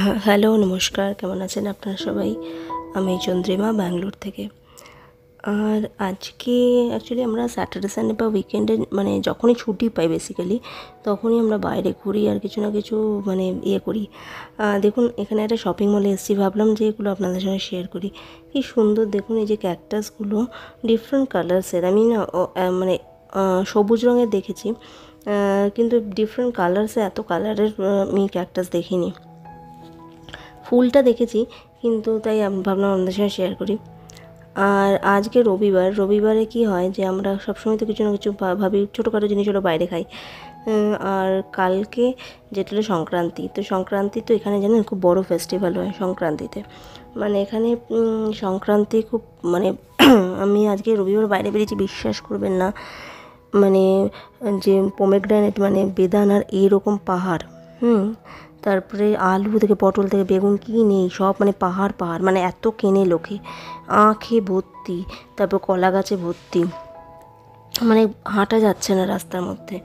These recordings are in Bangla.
হ্যালো, নমস্কার। কেমন আছেন আপনারা সবাই? আমি চন্দ্রিমা, ব্যাঙ্গালোর থেকে। আর আজকে অ্যাকচুয়ালি আমরা স্যাটারডে, সানডে বা উইকেন্ডে মানে যখনই ছুটি পাই বেসিক্যালি, তখনই আমরা বাইরে ঘুরি আর কিছু না কিছু মানে করি। দেখুন, এখানে একটা শপিং মলে এসেছি, ভাবলাম যে এগুলো আপনাদের সঙ্গে শেয়ার করি। কি সুন্দর দেখুন, এই যে ক্যাকটাসগুলো ডিফারেন্ট কালার্সের। আমি না মানে সবুজ রঙের দেখেছি, কিন্তু ডিফারেন্ট কালার্সে এত কালারের আমি ক্যাকটাস দেখিনি। ফুলটা দেখেছি, কিন্তু তাই ভাবলাম আপনাদের সঙ্গে শেয়ার করি। আর আজকে রবিবারে কি হয় যে আমরা সবসময় তো কিছু না কিছু ভাবি, ছোটোখাটো জিনিস হলো বাইরে খাই। আর কালকে যেটা হলো সংক্রান্তি, তো সংক্রান্তি তো এখানে জানেন খুব বড় ফেস্টিভ্যাল হয় সংক্রান্তিতে। মানে এখানে সংক্রান্তি খুব মানে আমি আজকে রবিবার বাইরে বেরিয়েছি, বিশ্বাস করবেন না, মানে যে পোমেগ্রানেট মানে বেদানার এইরকম পাহাড়, তারপরে আলু থেকে পটল থেকে বেগুন কী নেই সব, মানে পাহাড় পাহাড়, মানে এত কেনে লোকে, আঁখে ভর্তি, তারপর কলা গাছে ভর্তি, মানে হাঁটা যাচ্ছে না রাস্তার মধ্যে,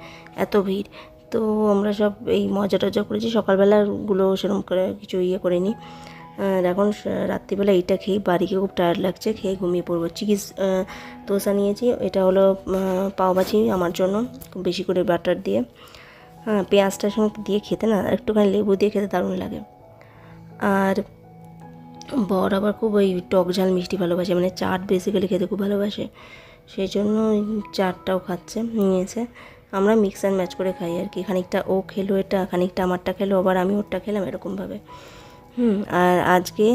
এত ভিড়। তো আমরা সব এই মজা টজা করেছি, সকালবেলাগুলো সেরকম করে কিছু করিনি। আর এখন রাত্রিবেলা এইটা খেয়ে বাড়ি গিয়ে খুব টায়ার্ড লাগছে, খেয়ে ঘুমিয়ে পড়বো। চিজ দোসা নিয়েছি, এটা হলো পাওভাজি আমার জন্য, খুব বেশি করে বাটার দিয়ে, পেঁয়াজটার সঙ্গে দিয়ে খেতে না একটুখানি লেবু দিয়ে খেতে দারুণ লাগে। আর বর আবার খুব ওই টক ঝাল মিষ্টি ভালোবাসে, মানে চাট বেসিক্যালি খেতে খুব ভালোবাসে, সেই জন্য চাটটাও নিয়েছে। আমরা মিক্স অ্যান্ড ম্যাচ করে খাই আর কি, খানিকটা ও খেলো এটা, খানিকটা আমারটা খেলো, আবার আমি ওরটা খেলাম, এরকমভাবে। আর আজকে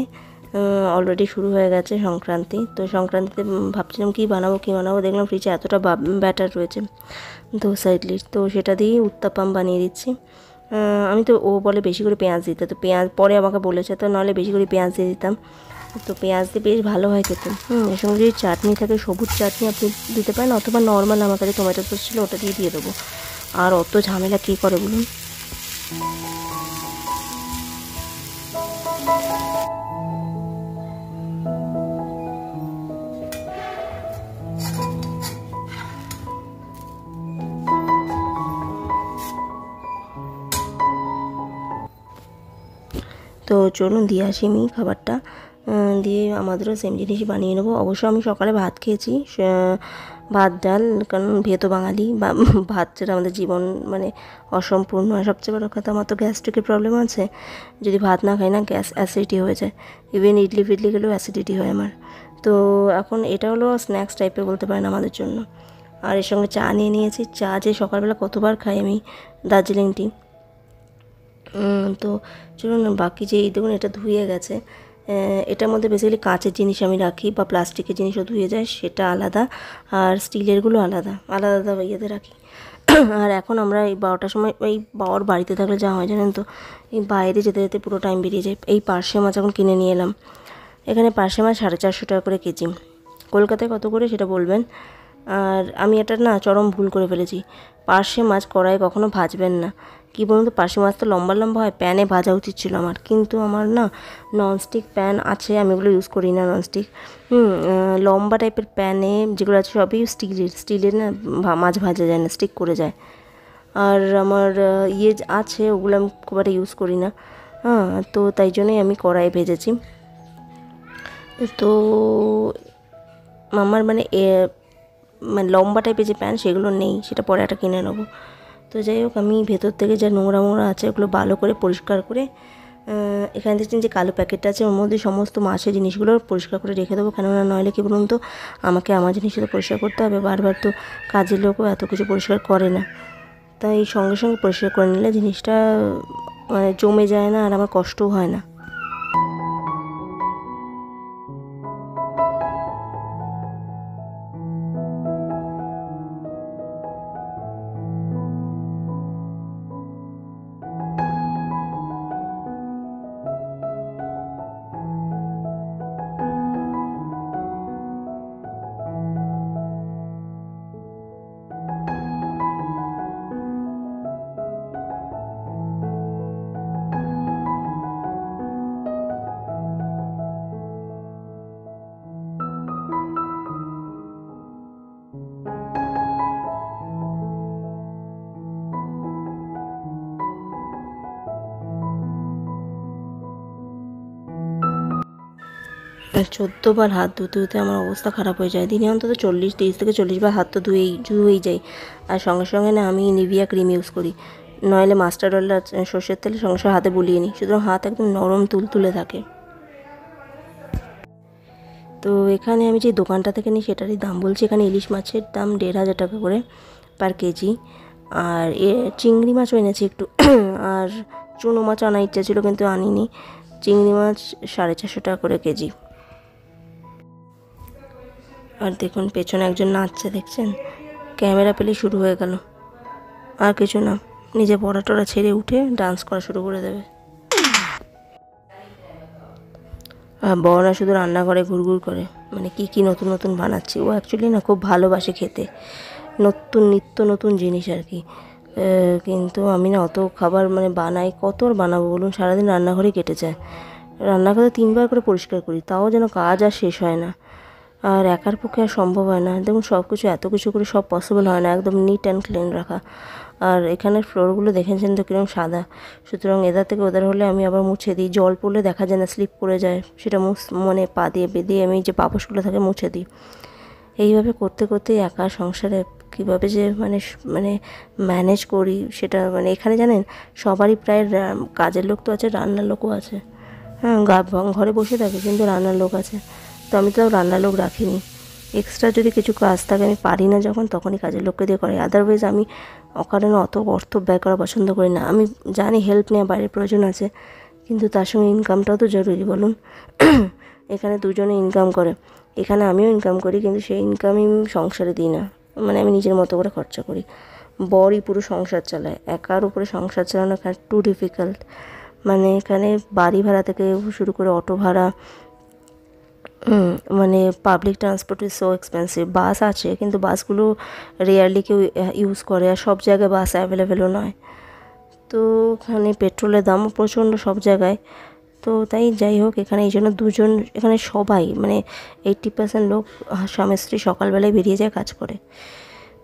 অলরেডি শুরু হয়ে গেছে সংক্রান্তি। তো সংক্রান্তিতে ভাবছিলাম কী বানাবো, দেখলাম ফ্রিজে এতটা ব্যাটার রয়েছে ধোসা ইডলির, তো সেটা দিয়েই উত্তাপাম বানিয়ে দিচ্ছি। আমি তো, ও বলে বেশি করে পেঁয়াজ দিতে, তো পেঁয়াজ পরে আমাকে বলেছে, তো নাহলে বেশি করে পেঁয়াজ দিয়ে দিতাম। তো পেঁয়াজ দিয়ে বেশ ভালো হয় খেতে। এর সঙ্গে যদি চাটনি থাকে, সবুজ চাটনি আপনি দিতে পারেন, অথবা নর্মাল আমার কাছে টমেটো সস ছিল, ওটা দিয়ে দেবো। আর অত ঝামেলা কে করে বলুন। তো চলুন দিয়ে আসি আমি খাবারটা, দিয়ে আমাদেরও সেম জিনিসই বানিয়ে নেবো। অবশ্য আমি সকালে ভাত খেয়েছি, ভাত ডাল, কারণ ভেতো বাঙালি বা ভাত ছাড়া আমাদের জীবন মানে অসম্পূর্ণ। আর সবচেয়ে বড় কথা, আমার তো গ্যাস্ট্রিকের প্রবলেম আছে, যদি ভাত না খাই না গ্যাস অ্যাসিডিটি হয়ে যায়, ইভেন ইডলি ফিডলি গেলেও অ্যাসিডিটি হয় আমার। তো এখন এটা হলো স্ন্যাক্স টাইপের বলতে পারেন আমাদের জন্য। আর এর সঙ্গে চা নিয়ে নিয়েছি, চা যে সকালবেলা কতবার খাই আমি, দার্জিলিং টি। তো চলুন, বাকি যে এই দেখুন এটা ধুয়ে গেছে, এটার মধ্যে বেসিক্যালি কাঁচের জিনিস আমি রাখি, বা প্লাস্টিকের জিনিসও ধুয়ে যায়, সেটা আলাদা, আর স্টিলেরগুলো আলাদা আলাদা ইয়েতে রাখি। আর এখন আমরা এই 12টার সময়, এই বাবার বাড়িতে থাকলে যা হয় জানেন তো, এই বাইরে যেতে যেতে পুরো টাইম বেরিয়ে যায়। এই পার্শে মাছ এখন কিনে নিয়ে এলাম, এখানে পার্শে মাছ 450 টাকা করে কেজি, কলকাতায় কত করে সেটা বলবেন। আর আমি এটা না চরম ভুল করে ফেলেছি, পার্শে মাছ কড়াইয়ে কখনো ভাজবেন না। কী বলুন তো, পার্শে মাছ তো লম্বা লম্বা হয়, প্যানে ভাজা উচিত ছিল আমার, কিন্তু আমার না ননস্টিক প্যান আছে, আমি ওগুলো ইউজ করি না ননস্টিক। লম্বা টাইপের প্যানে যেগুলো আছে সবই স্টিলের না, মাছ ভাজা যায় না, স্টিক করে যায়। আর আমার আছে, ওগুলো আমি খুব একটা ইউজ করি না, তো তাই জন্যই আমি কড়াইয়ে ভেজেছি। তো আমার মানে মানে লম্বা টাইপের যে প্যান সেগুলো নেই, সেটা পরে একটা কিনে নেবো। তো যাই হোক, আমি ভেতর থেকে যা নোংরা মোংরা আছে ওগুলো ভালো করে পরিষ্কার করে, এখানে দেখছেন যে কালো প্যাকেটটা আছে, ওর মধ্যে সমস্ত মাছের জিনিসগুলো পরিষ্কার করে রেখে দেবো। কেননা নইলে কী বলুন তো, আমাকে আমার জিনিসটা পরিষ্কার করতে হবে, বারবার তো কাজের লোকও এত কিছু পরিষ্কার করে না, তাই সঙ্গে সঙ্গে পরিষ্কার করে নিলে জিনিসটা মানে জমে যায় না, আর আমার কষ্টও হয় না। 14 বার হাত ধুতে ধুতে আমার অবস্থা খারাপ হয়ে যায়। দিনে অন্তত 30 থেকে 40 বার হাত তো ধুয়েই যাই। আর সঙ্গে সঙ্গে না আমি নিভিয়া ক্রিম ইউজ করি, নইলে মাস্টার্ড অয়েল আর সর্ষের তেল সঙ্গে সঙ্গে হাতে বুলিয়ে নিই, সুতরাং হাত একদম নরম তুলতুলে থাকে। তো এখানে আমি যে দোকানটা থেকে নিই সেটারই দাম বলছি। এখানে ইলিশ মাছের দাম 1,500 টাকা করে পার কেজি। আর চিংড়ি মাছও এনেছি একটু আর চুনো মাছ আনার ইচ্ছা ছিল কিন্তু আনিনি। চিংড়ি মাছ 450 টাকা করে কেজি। আর দেখুন পেছনে একজন নাচছে, দেখছেন? ক্যামেরা পেলেই শুরু হয়ে গেল। আর কিছু না, নিজে পড়া টড়া ছেড়ে উঠে ডান্স করা শুরু করে দেবে। আর বড়রা শুধু রান্নাঘরে ঘুরঘুর করে, মানে কি নতুন নতুন বানাচ্ছি। ও অ্যাকচুয়ালি না খুব ভালোবাসে খেতে, নিত্য নতুন জিনিস আর কি। কিন্তু আমি না অত খাবার মানে বানাই, কত আর বানাবো বলুন? সারাদিন রান্নাঘরেই কেটে যায়। রান্নাঘরে 3 বার করে পরিষ্কার করি, তাও যেন কাজ আর শেষ হয় না। আর একার পক্ষে আর সম্ভব হয় না। দেখুন সব কিছু এত কিছু করে সব পসিবল হয় না একদম নিট অ্যান্ড ক্লিন রাখা। আর এখানের ফ্লোরগুলো দেখেছেন তো কীরকম সাদা, সুতরাং এদার থেকে ওদার হলে আমি আবার মুছে দিই। জল পড়লে দেখা যায় না, স্লিপ করে যায়, সেটা মানে পা দিয়ে বেঁধিয়ে আমি যে পাপোশগুলো থাকে মুছে দিই। এইভাবে করতে করতেই একা সংসারে কীভাবে যে মানে ম্যানেজ করি সেটা, মানে এখানে জানেন সবারই প্রায় কাজের লোক তো আছে, রান্নার লোকও আছে। হ্যাঁ, ঘরে বসে থাকে কিন্তু রান্নার লোক আছে। তো আমি তো রান্নার লোক রাখিনি। এক্সট্রা যদি কিছু কাজ থাকে আমি পারি না যখন, তখনই কাজের লোককে দিয়ে করাই। আদারওয়াইজ আমি অকারণে অত অর্থ ব্যয় করা পছন্দ করি না। আমি জানি হেল্প নেওয়া বাইরের প্রয়োজন আছে, কিন্তু তার সঙ্গে ইনকামটাও তো জরুরি বলুন। এখানে দুজনে ইনকাম করে, এখানে আমিও ইনকাম করি, কিন্তু সেই ইনকাম আমি সংসারে দিই না, মানে আমি নিজের মতো করে খরচা করি। বরই পুরো সংসার চালায়, একার উপরে সংসার চালানো এখানে টু ডিফিকাল্ট। মানে এখানে বাড়ি ভাড়া থেকে শুরু করে অটো ভাড়া, মানে public transport is so expensive. Bus আছে কিন্তু বাসগুলো রেয়ারলি কেউ ইউজ করে, আর সব জায়গায় বাস অ্যাভেলেবেলও নয়। তো এখানে পেট্রোলের দামও প্রচণ্ড সব জায়গায়। তো তাই যাই হোক, এখানে এই জন্য দুজন, এখানে সবাই মানে 80% লোক স্বামী স্ত্রী সকালবেলায় বেরিয়ে যায় কাজ করে।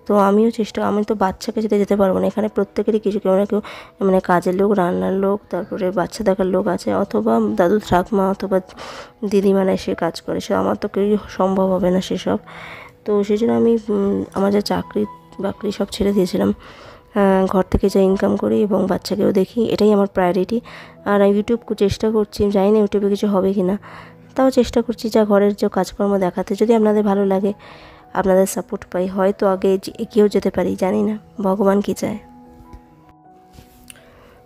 তো আমিও আমি তো বাচ্চাকে যেতে পারবো না, এখানে প্রত্যেকেরই কিছু কেউ না কেউ মানে কাজের লোক, রান্নার লোক, তারপরে বাচ্চা দেখার লোক আছে, অথবা দাদু ঠাকমা অথবা দিদিমারা এসে কাজ করে। সে আমার তো কেউই সম্ভব হবে না সেসব। তো সেই জন্য আমি আমার যা চাকরি বাকরি সব ছেড়ে দিয়েছিলাম, ঘর থেকে যা ইনকাম করি এবং বাচ্চাকেও দেখি, এটাই আমার প্রায়োরিটি। আর আমি ইউটিউব চেষ্টা করছি, জানি না ইউটিউবে কিছু হবে কি না, তাও চেষ্টা করছি যা ঘরের যে কাজকর্ম দেখাতে। যদি আপনাদের ভালো লাগে, আপনাদের সাপোর্ট পাই, হয়তো আগে এগিয়েও যেতে পারি, জানি না, ভগবান কী চায়।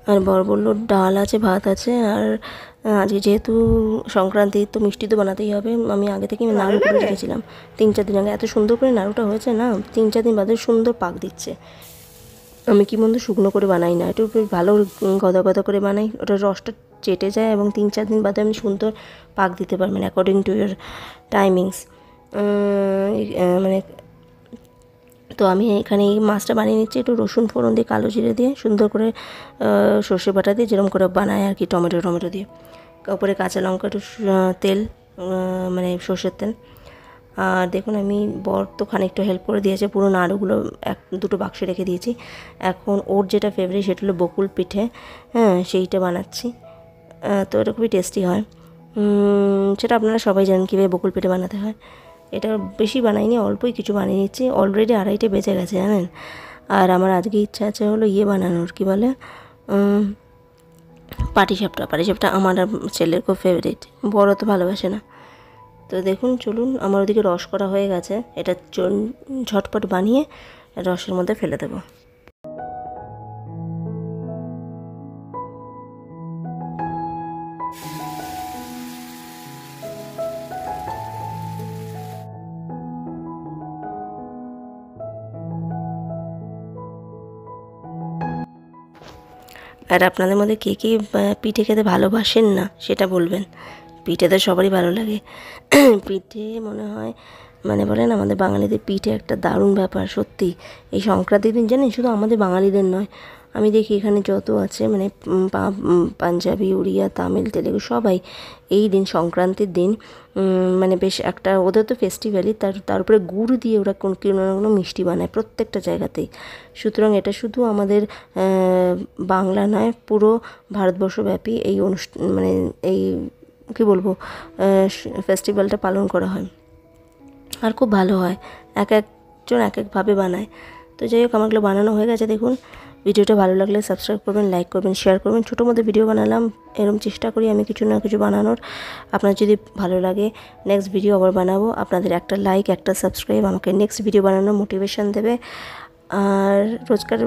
আর বর বলল ডাল আছে, ভাত আছে, আর আজকে যেহেতু সংক্রান্তি তো মিষ্টি তো বানাতেই হবে। আমি আগে থেকে নাড়ু করে রেখেছিলাম 3-4 দিন আগে। এত সুন্দর করে নাড়ুটা হয়েছে না, 3-4 দিন বাদে সুন্দর পাক দিচ্ছে। আমি কি মন্দ শুকনো করে বানাই না, একটু ভালো গদা গদা করে বানাই, ওটা রসটা চেটে যায় এবং 3-4 দিন বাদে আপনি সুন্দর পাক দিতে পারবেন অ্যাকর্ডিং টু ইয়োর টাইমিংস। মানে তো আমি এখানে এই মাছটা বানিয়ে নিচ্ছি একটু রসুন ফোড়ন দিয়ে, কালো জিরে দিয়ে, সুন্দর করে সর্ষে বাটা দিয়ে, যেরকম করে বানায় আর কি, টমেটো দিয়ে, উপরে কাঁচা লঙ্কা, একটু তেল, মানে সর্ষের তেল। আর দেখুন আমি বর তো খানিকটা হেল্প করে দিয়েছে, পুরো নাড়ুগুলো 1-2 বাক্সে রেখে দিয়েছি। এখন ওর যেটা ফেভারিট সেটা হলো বকুল পিঠে, হ্যাঁ সেইটা বানাচ্ছি। তো এটা খুবই টেস্টি হয়। সেটা আপনারা সবাই জানেন কীভাবে বকুল পিঠে বানাতে হয়। এটা বেশি বানাইনি, অল্পই কিছু বানিয়ে নিচ্ছি। অলরেডি 2:30 বেজে গেছে জানেন। আর আমার আজকে ইচ্ছা আছে হলো বানানোর, কী বলে, পাটিসাপটা আমার আর ছেলের খুব ফেভারিট, বড় তো ভালোবাসে না। তো দেখুন চলুন, আমার ওদিকে রস করা হয়ে গেছে, এটা ঝটপট বানিয়ে রসের মধ্যে ফেলে দেবো। আর আপনাদের মধ্যে কে কে পিঠে খেতে ভালোবাসেন না সেটা বলবেন। পিঠে তো সবারই ভালো লাগে। পিঠে মনে হয় মানে বলেন আমাদের বাঙালিদের পিঠে একটা দারুণ ব্যাপার সত্যি। এই সংক্রান্তির দিন জানেন, শুধু আমাদের বাঙালিদের নয়, আমি দেখি এখানে যত আছে মানে পাঞ্জাবি, উড়িয়া, তামিল, তেলেগু সবাই এই দিন সংক্রান্তির দিন মানে বেশ একটা ওদের তো ফেস্টিভ্যালই, তার উপরে গুড় দিয়ে ওরা কোনো না কোনো মিষ্টি বানায় প্রত্যেকটা জায়গাতেই। সুতরাং এটা শুধু আমাদের বাংলা নয়, পুরো ভারতবর্ষব্যাপী এই মানে এই কী বলবো, ফেস্টিভ্যালটা পালন করা হয়। আর খুব ভালো হয়, এক একজন এক একভাবে বানায়। তো যাই হোক, আমারগুলো বানানো হয়ে গেছে। দেখুন, ভিডিওটা ভালো লাগলে সাবস্ক্রাইব করবেন, লাইক করবেন, শেয়ার করবেন। ছোটো মধ্যে ভিডিও বানালাম, এরকম চেষ্টা করি আমি কিছু না কিছু বানানোর। আপনার যদি ভালো লাগে, নেক্সট ভিডিও আবার বানাবো। আপনাদের একটা লাইক, একটা সাবস্ক্রাইব আমাকে নেক্সট ভিডিও বানানোর মোটিভেশন দেবে। আর রোজকার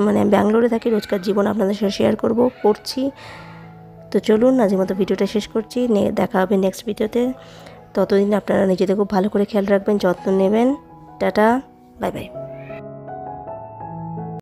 মানে ব্যাঙ্গালোরে থাকি, রোজকার জীবন আপনাদের সাথে শেয়ার করছি। তো চলুন, আজকের মতো ভিডিওটা শেষ করছি। দেখা হবে নেক্সট ভিডিওতে। ততদিন আপনারা নিজেদের খুব ভালো করে খেয়াল রাখবেন, যত্ন নেবেন। Tata, bye bye.